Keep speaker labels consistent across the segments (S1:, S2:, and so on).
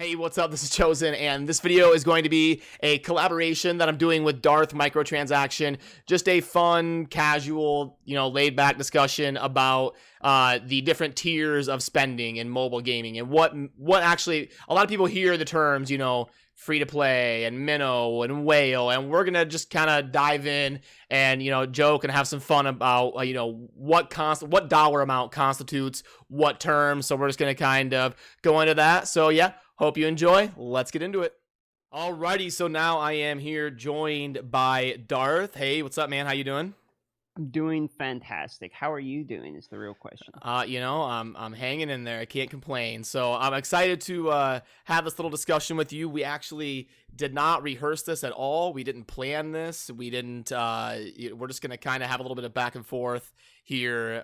S1: Hey, what's up? This is Chosen, and this video is going to be a collaboration that I'm doing with DarthMicro Transaction. Just a fun, casual, laid-back discussion about the different tiers of spending in mobile gaming and what actually a lot of people hear the terms, free to play and minnow and whale, and we're gonna just kind of dive in and joke and have some fun about what dollar amount constitutes what term. So we're just gonna kind of go into that. So yeah. Hope you enjoy. Let's get into it. Alrighty, so now I am here joined by Darth. Hey, what's up, man? How you doing?
S2: I'm doing fantastic. How are you doing is the real question.
S1: I'm hanging in there. I can't complain. So I'm excited to have this little discussion with you. We actually did not rehearse this at all. We didn't plan this. We didn't. We're just gonna kind of have a little bit of back and forth here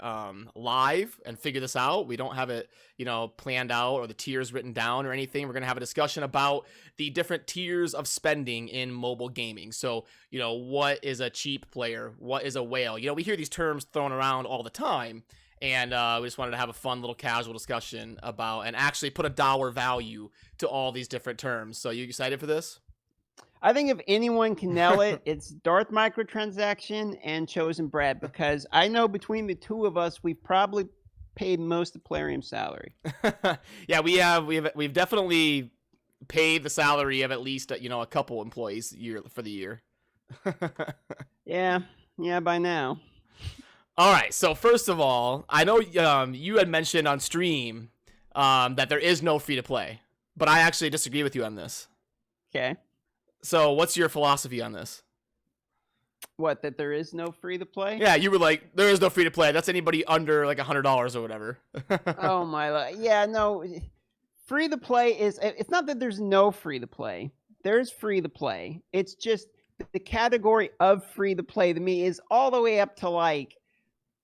S1: live and figure this out. We don't have it, planned out or the tiers written down or anything. We're gonna have a discussion about the different tiers of spending in mobile gaming. So, what is a cheap player? What is a whale? We hear these terms thrown around all the time. And we just wanted to have a fun little casual discussion about and actually put a dollar value to all these different terms. So you excited for this?
S2: I think if anyone can nail it, it's DarthMicro Transaction and Chosen Brad, because I know between the two of us, we've probably paid most of Plarium's salary.
S1: Yeah, we've definitely paid the salary of at least a couple employees for the year.
S2: Yeah, by now.
S1: All right, so first of all, I know you had mentioned on stream that there is no free-to-play, but I actually disagree with you on this.
S2: Okay.
S1: So what's your philosophy on this?
S2: What, that there is no free-to-play?
S1: Yeah, you were like, there is no free-to-play. That's anybody under like $100 or whatever.
S2: Oh, my. Yeah, no. Free-to-play is... It's not that there's no free-to-play. There's free-to-play. It's just the category of free-to-play to me is all the way up to like...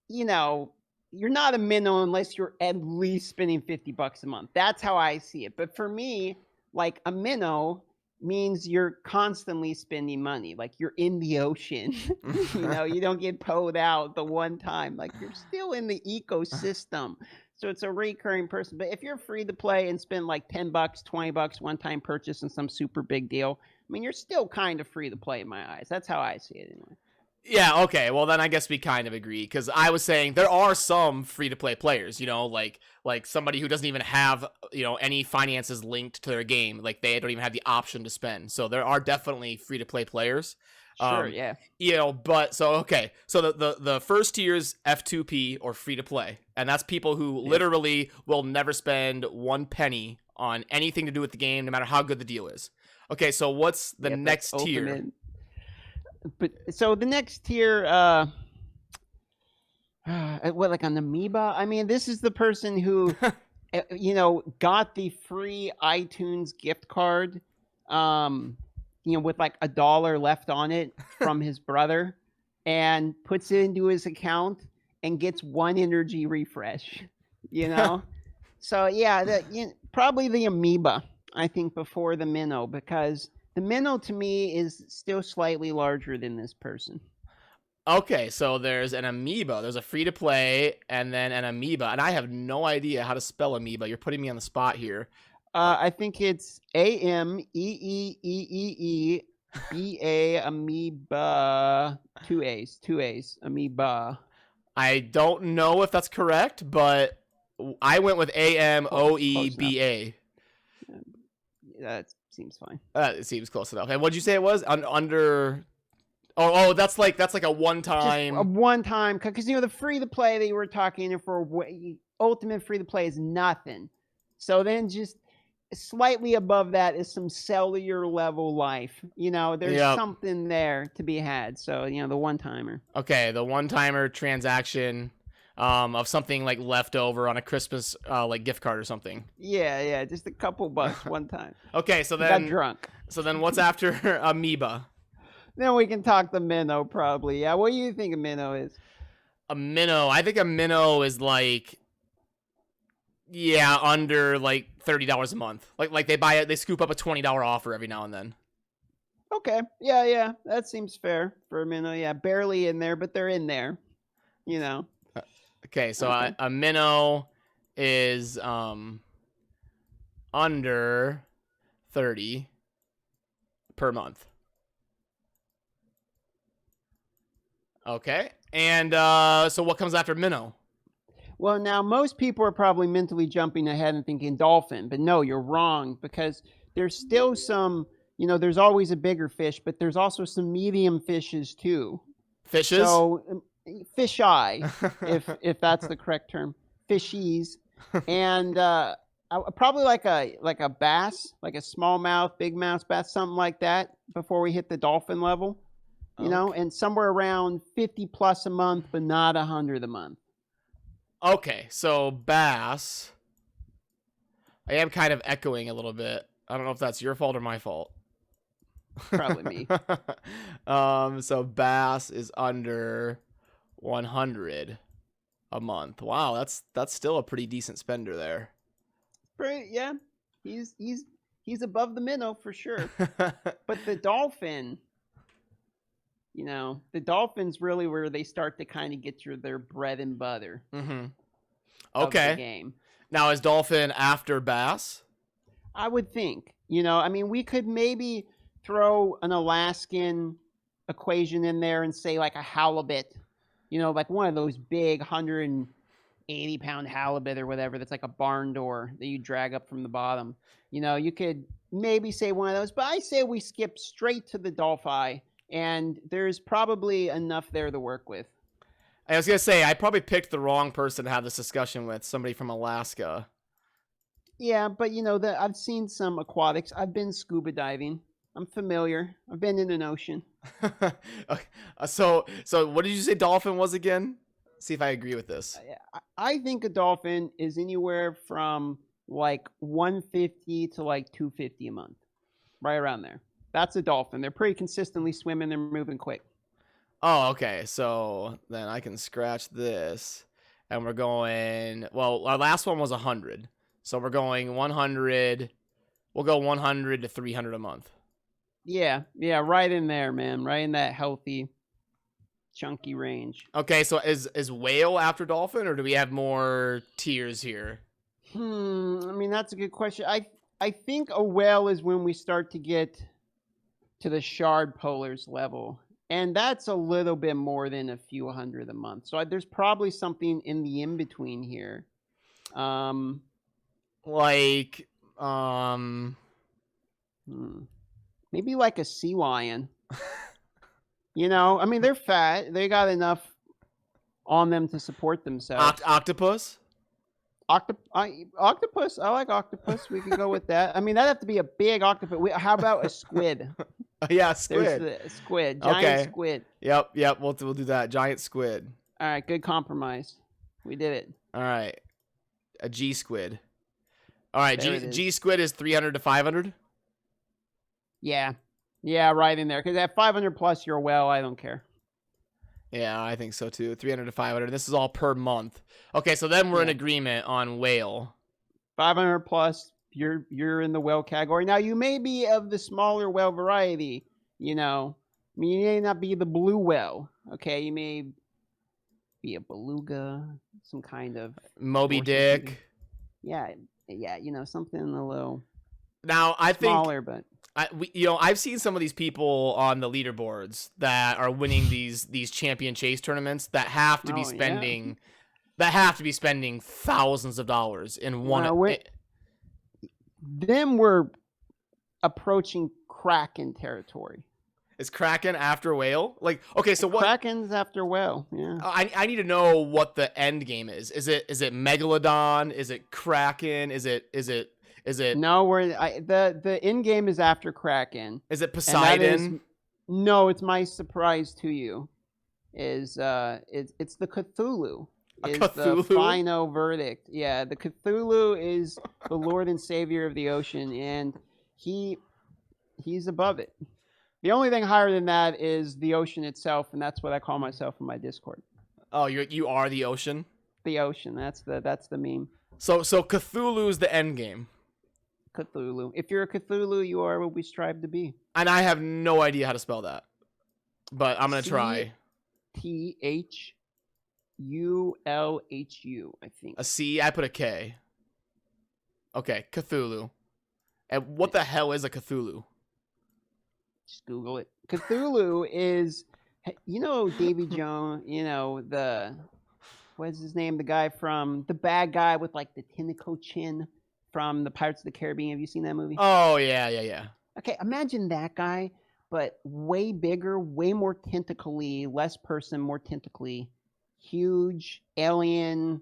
S2: you're not a minnow unless you're at least spending $50 a month. That's how I see it. But for me, like a minnow means you're constantly spending money. Like you're in the ocean. You don't get pulled out the one time. Like you're still in the ecosystem. So it's a recurring person. But if you're free to play and spend like $10, $20 one-time purchase and some super big deal, I mean, you're still kind of free to play in my eyes. That's how I see it anyway.
S1: Yeah, okay. Well, then I guess we kind of agree, because I was saying there are some free-to-play players, like somebody who doesn't even have, any finances linked to their game. Like, they don't even have the option to spend. So there are definitely free-to-play players.
S2: Sure, yeah.
S1: But, so, okay. So the first tier is F2P, or free-to-play. And that's people who literally will never spend one penny on anything to do with the game, no matter how good the deal is. Okay, so what's the next tier?
S2: But so the next tier, like an amoeba? I mean, this is the person who, got the free iTunes gift card, with like $1 left on it from his brother, and puts it into his account and gets one energy refresh. So yeah, probably the amoeba. I think before the minnow, because the minnow to me is still slightly larger than this person.
S1: Okay, so there's an amoeba. There's a free-to-play and then an amoeba. And I have no idea how to spell amoeba. You're putting me on the spot here.
S2: I think it's A-M-E-E-E-E-E-B-A, amoeba. Two A's, amoeba.
S1: I don't know if that's correct, but I went with A-M-O-E-B-A.
S2: That seems fine.
S1: It seems close enough. And what'd you say it was? Under... Oh, that's like a one-time...
S2: Just a one-time, because, the free-to-play that you were talking for, ultimate free-to-play is nothing. So then just slightly above that is some cellular level life. There's something there to be had. So, the one-timer. Okay, the one-timer transaction
S1: of something like leftover on a Christmas like gift card or something.
S2: Yeah, just a couple bucks one time.
S1: Okay, so then...
S2: Got drunk.
S1: So then what's after amoeba?
S2: Then we can talk the minnow, probably. Yeah, what do you think a minnow is?
S1: A minnow, I think a minnow is like, under like $30 a month. Like they scoop up a $20 offer every now and then.
S2: Okay, yeah, that seems fair for a minnow. Yeah, barely in there, but they're in there.
S1: Okay, so a minnow is under 30 per month. Okay. And so what comes after minnow?
S2: Well, now most people are probably mentally jumping ahead and thinking dolphin, but no, you're wrong, because there's still some, there's always a bigger fish, but there's also some medium fishes too.
S1: Fishes?
S2: So fish eye, if that's the correct term, fishies, and probably like a bass, like a smallmouth, big mouth bass, something like that, before we hit the dolphin level, and somewhere around 50 plus a month, but not 100 a month.
S1: Okay, so bass. I am kind of echoing a little bit. I don't know if that's your fault or my fault.
S2: Probably me.
S1: So bass is under 100 a month. Wow, that's still a pretty decent spender there.
S2: Yeah, he's above the minnow for sure. But the dolphin, the dolphin's really where they start to kind of get their bread and butter.
S1: Mm-hmm.
S2: Of
S1: Okay.
S2: the game.
S1: Now is dolphin after bass?
S2: I would think. We could maybe throw an Alaskan equation in there and say like a halibut, like one of those big 180-pound halibut or whatever that's like a barn door that you drag up from the bottom. You could maybe say one of those, but I say we skip straight to the dolphin, and there's probably enough there to work with.
S1: I was going to say, I probably picked the wrong person to have this discussion with, somebody from Alaska.
S2: Yeah, but I've seen some aquatics. I've been scuba diving. I'm familiar. I've been in an ocean.
S1: Okay. So what did you say dolphin was again? See if I agree with this.
S2: I think a dolphin is anywhere from like 150 to like 250 a month. Right around there. That's a dolphin. They're pretty consistently swimming. They're moving quick.
S1: Oh, okay. So then I can scratch this, and we're going. Well, our last one was 100, so we're going 100. We'll go 100 to 300 a month.
S2: Yeah, right in there, man. Right in that healthy, chunky range.
S1: Okay, so is whale after dolphin, or do we have more tiers here?
S2: That's a good question. I think a whale is when we start to get to the shard polars level. And that's a little bit more than a few hundred a month. So there's probably something in the in-between here. Maybe like a sea lion. They're fat. They got enough on them to support themselves.
S1: Octopus?
S2: Octopus. I like octopus. We could go with that. That'd have to be a big octopus. How about a squid?
S1: Yeah, squid.
S2: There's the squid. Giant squid.
S1: Yep. We'll do that. Giant squid.
S2: All right, good compromise. We did it.
S1: All right. A G squid. All right, G squid is 300 to 500?
S2: Yeah, right in there. Because at 500 plus, you're well. I don't care.
S1: Yeah, I think so too. 300 to 500. This is all per month. Okay, so then we're in agreement on whale.
S2: 500 plus, you're in the whale category. Now, you may be of the smaller whale variety. You may not be the blue whale. Okay, you may be a beluga, some kind of
S1: Moby Dick.
S2: Yeah, something a little.
S1: Now I think
S2: smaller, but.
S1: I've seen some of these people on the leaderboards that are winning these champion chase tournaments that have to be spending thousands of dollars in one.
S2: Then we're approaching Kraken territory.
S1: Is Kraken after whale? Like, okay, so what?
S2: Kraken's after whale. Yeah.
S1: I need to know what the end game is. Is it Megalodon? Is it Kraken? Is it?
S2: No, the end game is after Kraken.
S1: Is it Poseidon?
S2: No, it's my surprise to you. It's the Cthulhu. The final verdict. Yeah, the Cthulhu is the Lord and Savior of the ocean, and he's above it. The only thing higher than that is the ocean itself, and that's what I call myself in my Discord.
S1: Oh, you are the ocean?
S2: The ocean. That's the meme.
S1: So Cthulhu's the end game.
S2: Cthulhu. If you're a Cthulhu, you are what we strive to be.
S1: And I have no idea how to spell that, but I'm gonna try.
S2: THULHU, I think.
S1: A C. I put a K. Okay, Cthulhu. And what the hell is a Cthulhu?
S2: Just Google it. Cthulhu is, you know, Davy Jones, you know, what's his name? The guy from, the bad guy with like the tentacle chin from the Pirates of the Caribbean. Have you seen that movie?
S1: Oh, yeah.
S2: Okay, imagine that guy, but way bigger, way more tentacly, less person, more tentacly, huge alien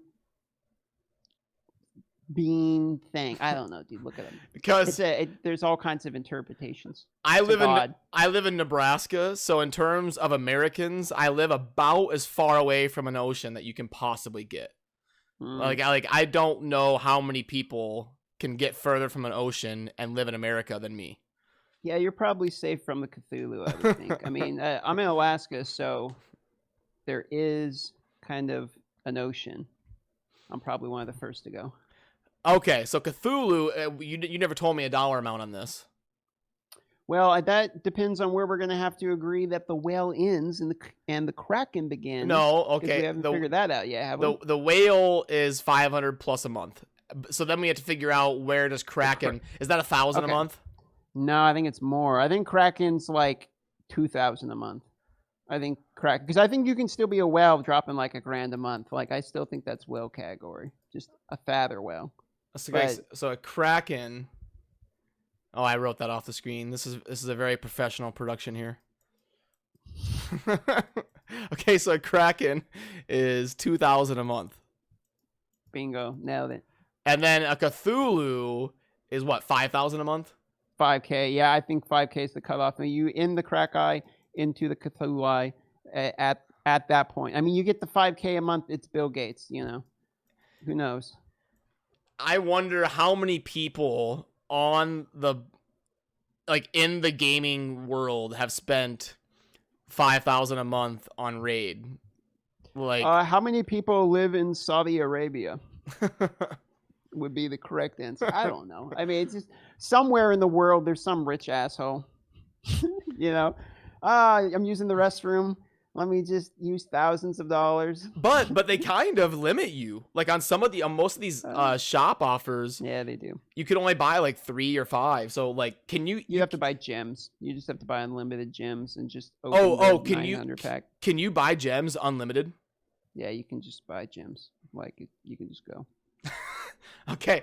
S2: being thing. I don't know, dude. Look at him.
S1: Because
S2: there's all kinds of interpretations.
S1: I live in Nebraska, so in terms of Americans, I live about as far away from an ocean that you can possibly get. Like I don't know how many people can get further from an ocean and live in America than me.
S2: Yeah, you're probably safe from the Cthulhu, I would think. I mean, I'm in Alaska, so there is kind of an ocean. I'm probably one of the first to go.
S1: Okay, so Cthulhu, you never told me a dollar amount on this.
S2: Well, that depends on where we're going to have to agree that the whale ends and the Kraken begins.
S1: No, okay.
S2: We haven't figured that out yet, have we?
S1: The whale is 500 plus a month. So then we have to figure out where does Kraken... Is that 1,000 a month?
S2: No, I think it's more. I think Kraken's like 2,000 a month. I think Kraken... Because I think you can still be a whale dropping like $1,000 a month. Like, I still think that's whale category. Just a father whale.
S1: So a Kraken... Oh, I wrote that off the screen. This is a very professional production here. Okay, so a Kraken is 2,000 a month.
S2: Bingo, nailed it.
S1: And then a Cthulhu is what, 5,000 a month?
S2: 5K, yeah, I think 5K is the cutoff. You in the crack eye, into the Cthulhu eye at that point. I mean, you get the 5K a month. It's Bill Gates, you know. Who knows?
S1: I wonder how many people on the in the gaming world have spent 5,000 a month on Raid. Like
S2: how many people live in Saudi Arabia? Would be the correct answer. I don't know. I mean, it's just somewhere in the world there's some rich asshole. You know, I'm using the restroom. Let me just use thousands of dollars.
S1: But they kind of limit you. Like on most of these shop offers.
S2: Yeah, they do.
S1: You can only buy like 3 or 5. So like, can you?
S2: You have to buy gems. You just have to buy unlimited gems and just open the 900 pack.
S1: Can you buy gems unlimited?
S2: Yeah, you can just buy gems. Like you can just go.
S1: Okay.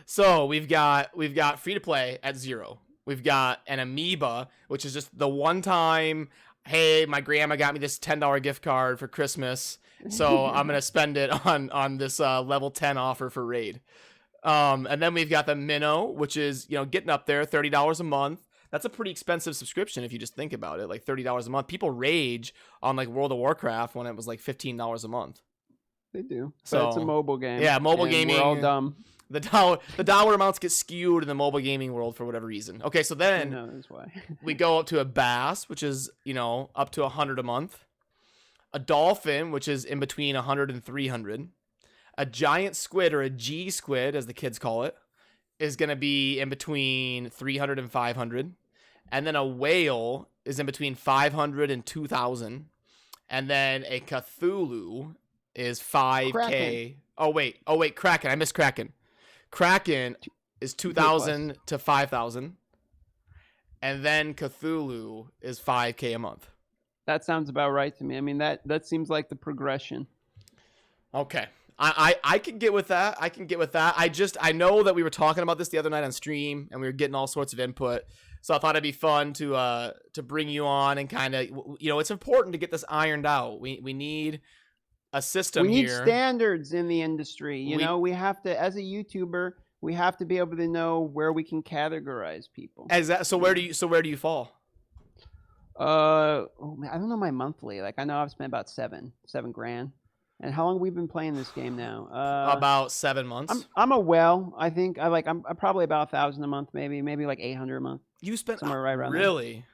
S1: So we've got free to play at 0. We've got an amoeba, which is just the one time. Hey, my grandma got me this $10 gift card for Christmas, so I'm gonna spend it on this level 10 offer for Raid. And then we've got the Minnow, which is getting up there, $30 a month. That's a pretty expensive subscription if you just think about it, like $30 a month. People rage on like World of Warcraft when it was like $15 a month.
S2: They do. So it's a mobile game.
S1: Yeah, mobile gaming.
S2: We're all dumb.
S1: The dollar amounts get skewed in the mobile gaming world for whatever reason. Okay, so then
S2: that's why.
S1: we go up to a bass, which is up to 100 a month. A dolphin, which is in between 100 and 300. A giant squid, or a G squid, as the kids call it, is going to be in between 300 and 500. And then a whale is in between 500 and 2,000. And then a Cthulhu is 5K.
S2: Kraken.
S1: Oh wait, Kraken. I missed Kraken. Kraken is 2,000 to 5,000. And then Cthulhu is 5K a month.
S2: That sounds about right to me. I mean, that seems like the progression.
S1: Okay. I can get with that. I know that we were talking about this the other night on stream and we were getting all sorts of input. So I thought it'd be fun to bring you on and kind of, it's important to get this ironed out. We need a system here.
S2: We need standards in the industry. We have to, as a YouTuber, we have to be able to know where we can categorize people.
S1: So where do you fall?
S2: I don't know my monthly. Like I know I've spent about $7 grand. And how long have we been playing this game now?
S1: About 7 months.
S2: I'm I think I'm probably about 1,000 a month, maybe like 800 a month.
S1: You spent
S2: somewhere right around
S1: really?
S2: There.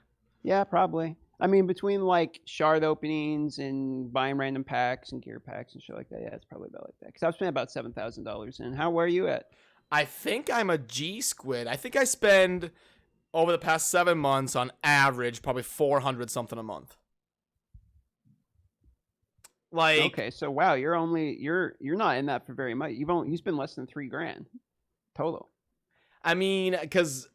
S2: Yeah, probably. I mean, between like shard openings and buying random packs and gear packs and shit like that, yeah, it's probably about like that. Because I've spent about $7,000 in. Where are you at?
S1: I think I'm a G squid. I think I spend over the past 7 months on average probably 400 something a month. Like,
S2: okay, so wow, you're not in that for very much. You spend less than $3 grand total.
S1: I mean, because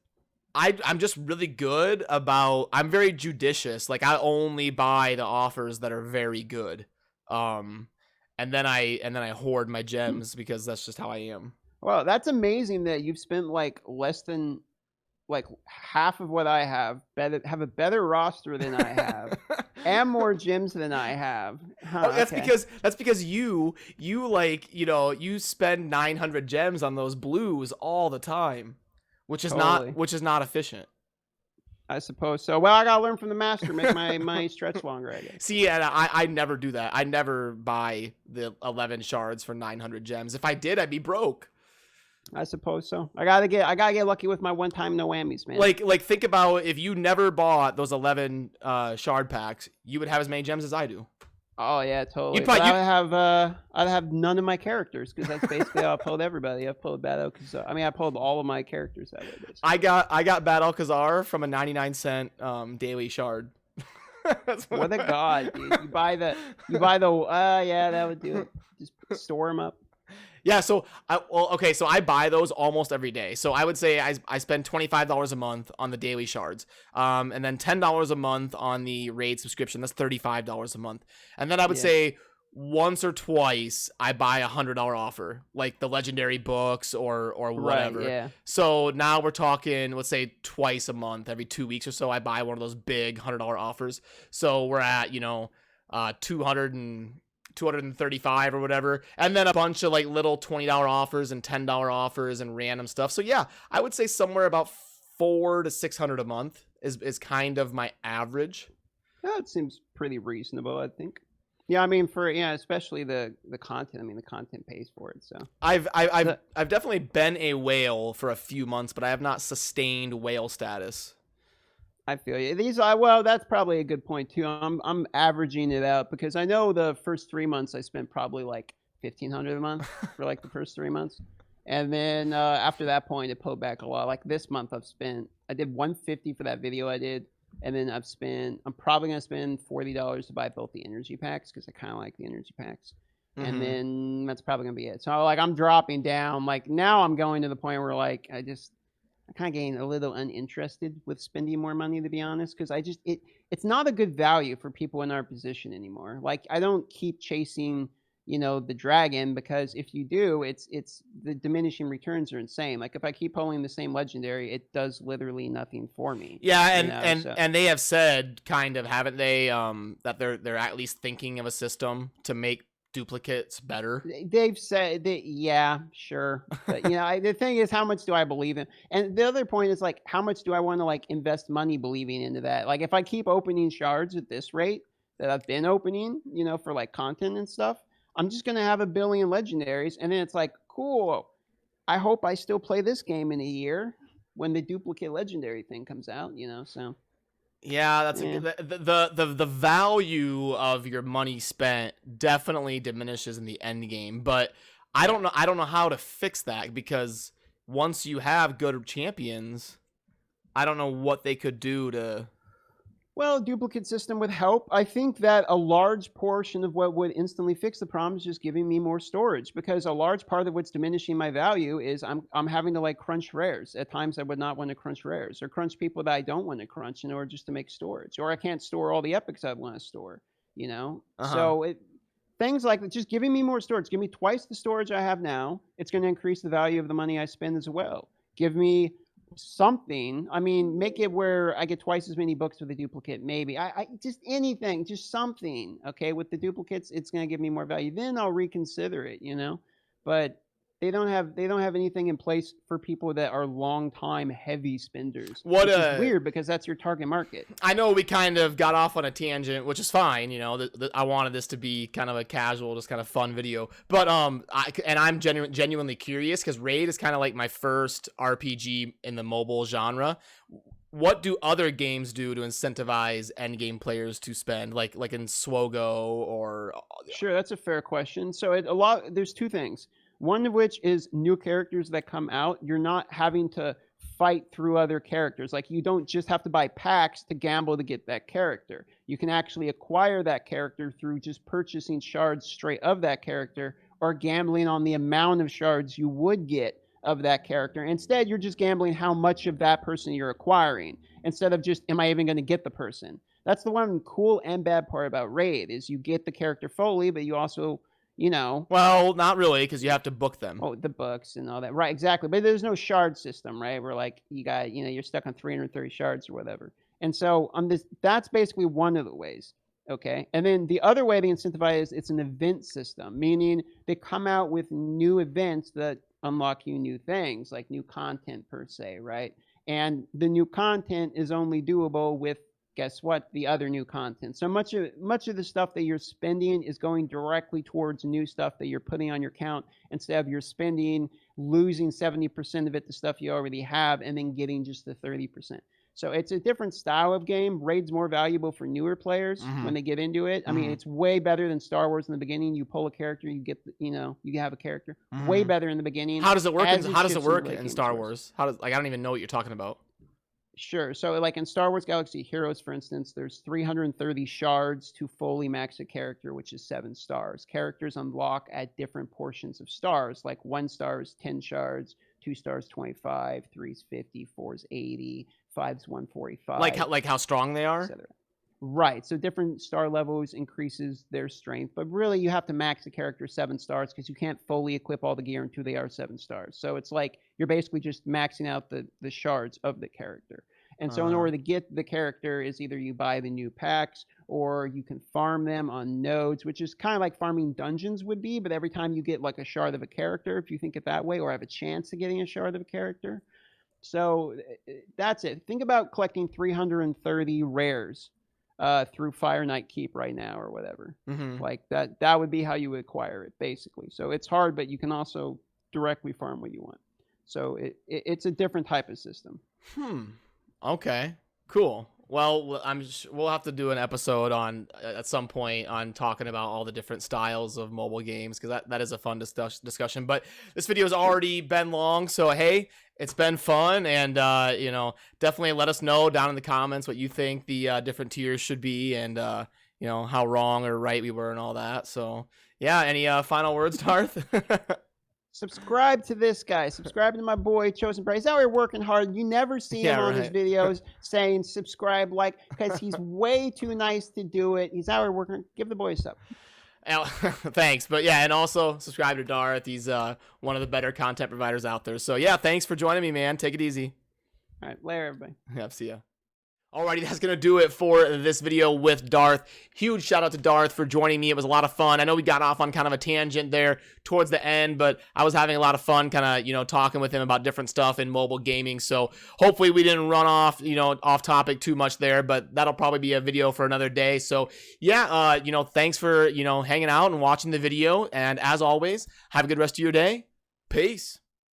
S1: I'm just really good about. I'm very judicious. Like I only buy the offers that are very good. And then I hoard my gems because that's just how I am.
S2: Well, that's amazing that you've spent like less than like half of what I have. Have a better roster than I have, and more gems than I have. Huh,
S1: Oh, that's
S2: okay.
S1: because you like you spend 900 gems on those blues all the time, which is
S2: Totally.
S1: not efficient.
S2: I suppose so. Well, I gotta learn from the master, make my stretch longer, I guess.
S1: See, and I never do that. I never buy the 11 shards for 900 gems. If I did, I'd be broke.
S2: I suppose so. I gotta get lucky with my one-time no whammies, man.
S1: Like think about if you never bought those 11 shard packs, you would have as many gems as I do.
S2: Oh yeah, totally.
S1: You'd probably-
S2: I'd have none of my characters because that's basically how I pulled everybody. I've pulled Bad Alcazar. I mean, I pulled all of my characters that way. Basically.
S1: I got Bad Alcazar from a 99-cent daily shard.
S2: What a god, dude! You buy the yeah, that would do it. Just store them up.
S1: Yeah, so I buy those almost every day. So I would say I spend $25 a month on the daily shards, and then $10 a month on the raid subscription. That's $35 a month. And then I would say once or twice I buy a $100 offer, like the legendary books or whatever.
S2: Right, yeah.
S1: So now we're talking, let's say twice a month, every 2 weeks or so, I buy one of those big $100 offers. So we're at 235 or whatever, and then a bunch of like little $20 offers and $10 offers and random stuff. So yeah, I would say somewhere about 400 to 600 a month is kind of my average.
S2: That seems pretty reasonable, I think. Yeah, I mean especially the content. I mean, the content pays for it. So
S1: I've definitely been a whale for a few months, but I have not sustained whale status.
S2: I feel you. Well, that's probably a good point too. I'm averaging it out because I know the first 3 months I spent probably like $1,500 a month for like the first 3 months, and then after that point it pulled back a lot. Like this month I did $150 for that video I did, and then I'm probably gonna spend $40 to buy both the energy packs because I kind of like the energy packs, and then that's probably gonna be it. So like I'm dropping down. Like now I'm going to the point where like I'm kind of getting a little uninterested with spending more money, to be honest, because it's not a good value for people in our position anymore. Like I don't keep chasing, the dragon, because if you do, it's the diminishing returns are insane. Like if I keep pulling the same legendary, it does literally nothing for me.
S1: Yeah, and they have said, kind of, haven't they, that they're at least thinking of a system to make duplicates better.
S2: They've said that, yeah, sure, but the thing is, how much do I believe in? And the other point is like, how much do I want to like invest money believing into that? Like if I keep opening shards at this rate that I've been opening, for like content and stuff, I'm just gonna have 1 billion legendaries, and then it's like, cool, I hope I still play this game in a year when the duplicate legendary thing comes out, so
S1: yeah, that's the value of your money spent definitely diminishes in the end game, but I don't know how to fix that, because once you have good champions, I don't know what they could do to.
S2: Well, a duplicate system would help. I think that a large portion of what would instantly fix the problem is just giving me more storage, because a large part of what's diminishing my value is I'm having to like crunch rares. At times I would not want to crunch rares, or crunch people that I don't want to crunch in order just to make storage, or I can't store all the epics I want to store, So things like that, just giving me more storage. Give me twice the storage I have now. It's going to increase the value of the money I spend as well. Give me something. I mean, make it where I get twice as many books with a duplicate. Maybe I just anything, just something. Okay, with the duplicates, it's going to give me more value. Then I'll reconsider it. But they don't have anything in place for people that are long time heavy spenders. Which is weird, because that's your target market.
S1: I know we kind of got off on a tangent, which is fine. I wanted this to be kind of a casual, just kind of fun video. But I'm genuinely curious, because Raid is kind of like my first RPG in the mobile genre. What do other games do to incentivize endgame players to spend, like in Swogo or?
S2: Sure, that's a fair question. So there's two things. One of which is new characters that come out. You're not having to fight through other characters. Like you don't just have to buy packs to gamble to get that character. You can actually acquire that character through just purchasing shards straight of that character, or gambling on the amount of shards you would get of that character. Instead, you're just gambling how much of that person you're acquiring instead of just, am I even going to get the person? That's the one cool and bad part about Raid is you get the character fully, but you also, you know.
S1: Well, not really, because you have to book them.
S2: Oh, the books and all that. Right, exactly. But there's no shard system, right? Where like you got, you're stuck on 330 shards or whatever. And so on this, that's basically one of the ways. Okay. And then the other way they incentivize is it's an event system, meaning they come out with new events that unlock you new things, like new content per se, right? And the new content is only doable with, guess what, the other new content. So much of the stuff that you're spending is going directly towards new stuff that you're putting on your account instead of you're spending, losing 70% of it to stuff you already have and then getting just the 30%. So it's a different style of game. Raid's more valuable for newer players when they get into it. I mean, it's way better than Star Wars in the beginning. You pull a character, you get, you have a character. Way better in the beginning.
S1: How does it work? How does it work in Star Wars? I don't even know what you're talking about.
S2: Sure. So like in Star Wars Galaxy Heroes, for instance, there's 330 shards to fully max a character, which is 7 stars. Characters unlock at different portions of stars. Like 1 star is 10 shards, 2 stars 25, 3 is 50, 4 is 80, 5 is 145.
S1: Like how strong they are?
S2: Right. So different star levels increases their strength, but really you have to max the character 7 stars because you can't fully equip all the gear until they are 7 stars. So it's like you're basically just maxing out the shards of the character. And so in order to get the character is either you buy the new packs or you can farm them on nodes, which is kind of like farming dungeons would be, but every time you get like a shard of a character, if you think it that way, or have a chance of getting a shard of a character. So that's it. Think about collecting 330 rares through Fire Night Keep right now or whatever. Like that would be how you would acquire it basically. So it's hard, but you can also directly farm what you want. So it's a different type of system.
S1: Okay, cool. Well, we'll have to do an episode on at some point on talking about all the different styles of mobile games because that is a fun discussion. But this video has already been long, so hey, it's been fun, and definitely let us know down in the comments what you think the different tiers should be, and how wrong or right we were and all that. So yeah, any final words, Darth?
S2: Subscribe to this guy. Subscribe to my boy, Chosen Prey. He's out here working hard. You never see him on his videos saying subscribe, because he's way too nice to do it. He's out here working. Give the boy a sub.
S1: Thanks. But yeah, and also subscribe to Darth. He's one of the better content providers out there. So yeah, thanks for joining me, man. Take it easy.
S2: All right, later, everybody.
S1: Yeah, see ya. Alrighty, that's going to do it for this video with Darth. Huge shout out to Darth for joining me. It was a lot of fun. I know we got off on kind of a tangent there towards the end, but I was having a lot of fun kind of, talking with him about different stuff in mobile gaming. So hopefully we didn't run off, off topic too much there, but that'll probably be a video for another day. So yeah, thanks for, hanging out and watching the video. And as always, have a good rest of your day. Peace.